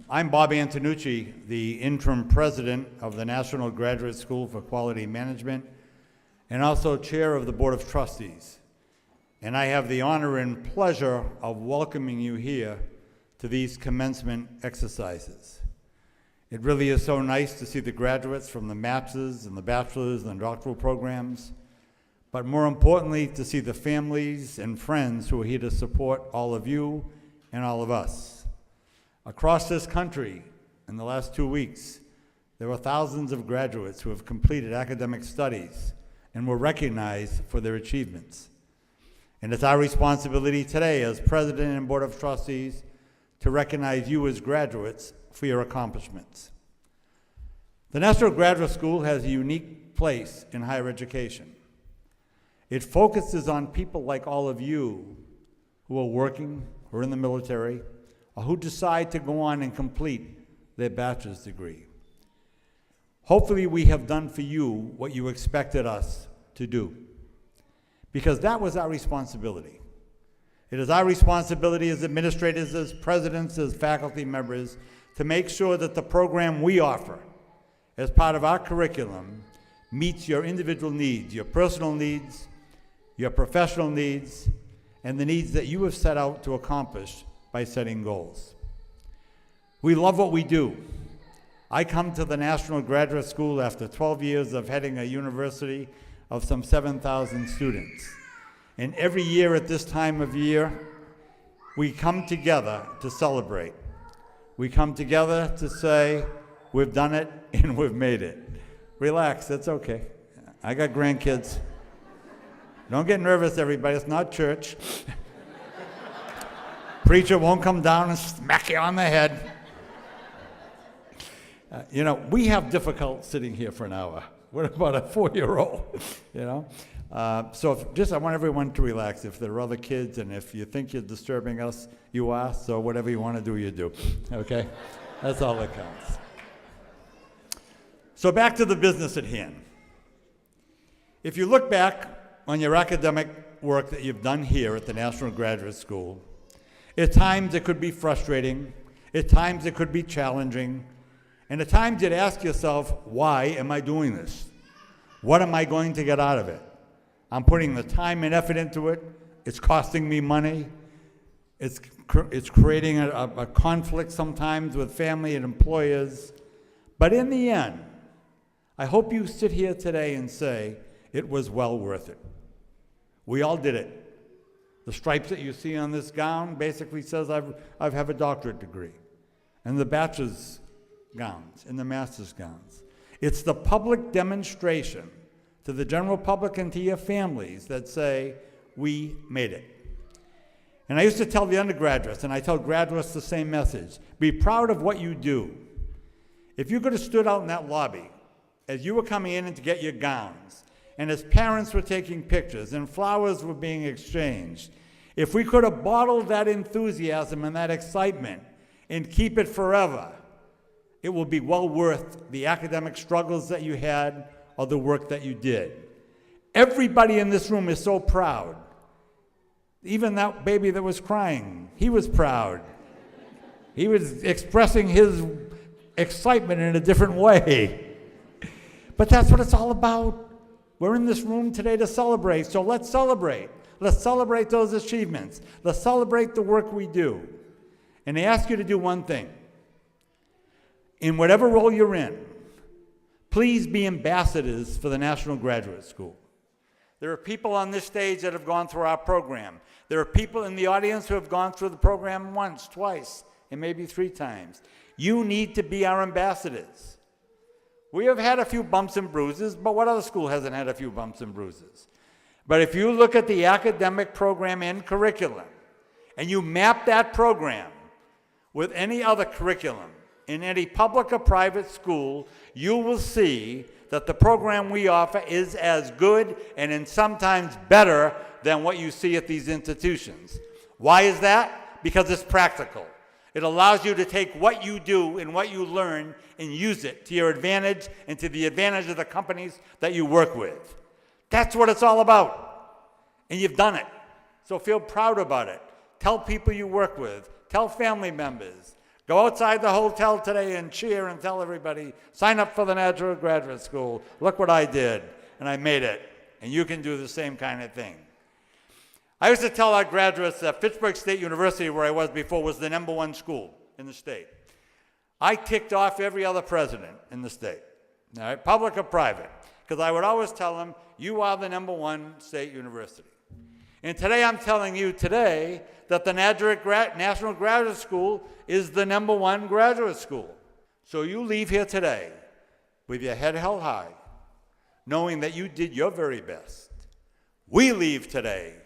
I'm Bob Antonucci, the interim president of the National Graduate School for Quality Management and also chair of the Board of Trustees. And I have the honor and pleasure of welcoming you here to these commencement exercises. It really is so nice to see the graduates from the master's and the bachelor's and doctoral programs, but more importantly, to see the families and friends who are here to support all of you and all of us. Across this country, in the last 2 weeks, there were thousands of graduates who have completed academic studies and were recognized for their achievements. And it's our responsibility today as President and Board of Trustees to recognize you as graduates for your accomplishments. The National Graduate School has a unique place in higher education. It focuses on people like all of you who are working, who are in the military, or who decide to go on and complete their bachelor's degree. Hopefully we have done for you what you expected us to do, because that was our responsibility. It is our responsibility as administrators, as presidents, as faculty members, to make sure that the program we offer as part of our curriculum meets your individual needs, your personal needs, your professional needs, and the needs that you have set out to accomplish by setting goals. We love what we do. I come to the National Graduate School after 12 years of heading a university of some 7,000 students. And every year at this time of year, we come together to celebrate. We come together to say, we've done it and we've made it. Relax, that's okay. I got grandkids. Don't get nervous, everybody, it's not church. Preacher won't come down and smack you on the head. We have difficult sitting here for an hour. What about a 4-year-old, So I want everyone to relax. If there are other kids and if you think you're disturbing us, you are, so whatever you want to do, you do, okay? That's all that counts. So back to the business at hand. If you look back on your academic work that you've done here at the National Graduate School, at times it could be frustrating, at times it could be challenging, and at times you'd ask yourself, why am I doing this? What am I going to get out of it? I'm putting the time and effort into it. It's costing me money. It's creating a conflict sometimes with family and employers. But in the end, I hope you sit here today and say, it was well worth it. We all did it. The stripes that you see on this gown basically says I have a doctorate degree. And the bachelor's gowns and the master's gowns. It's the public demonstration to the general public and to your families that say, we made it. And I used to tell the undergraduates, and I tell graduates the same message, be proud of what you do. If you could have stood out in that lobby as you were coming in to get your gowns, and as parents were taking pictures and flowers were being exchanged, if we could have bottled that enthusiasm and that excitement and keep it forever, it will be well worth the academic struggles that you had or the work that you did. Everybody in this room is so proud. Even that baby that was crying, he was proud. He was expressing his excitement in a different way. But that's what it's all about. We're in this room today to celebrate, so let's celebrate. Let's celebrate those achievements. Let's celebrate the work we do. And I ask you to do one thing. In whatever role you're in, please be ambassadors for the National Graduate School. There are people on this stage that have gone through our program. There are people in the audience who have gone through the program once, twice, and maybe 3 times. You need to be our ambassadors. We have had a few bumps and bruises, but what other school hasn't had a few bumps and bruises? But if you look at the academic program and curriculum, and you map that program with any other curriculum in any public or private school, you will see that the program we offer is as good and sometimes better than what you see at these institutions. Why is that? Because it's practical. It allows you to take what you do and what you learn and use it to your advantage and to the advantage of the companies that you work with. That's what it's all about. And you've done it. So feel proud about it. Tell people you work with. Tell family members. Go outside the hotel today and cheer and tell everybody, sign up for the National Graduate School. Look what I did, and I made it. And you can do the same kind of thing. I used to tell our graduates that Fitchburg State University, where I was before, was the #1 school in the state. I ticked off every other president in the state, all right, public or private, because I would always tell them, you are the #1 state university. And today I'm telling you today that the National Graduate School is the #1 graduate school. So you leave here today with your head held high, knowing that you did your very best. We leave today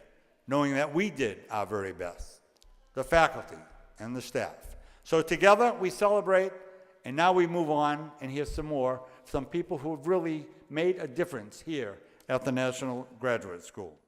knowing that we did our very best, the faculty and the staff. So together we celebrate, and now we move on and hear some people who have really made a difference here at the National Graduate School.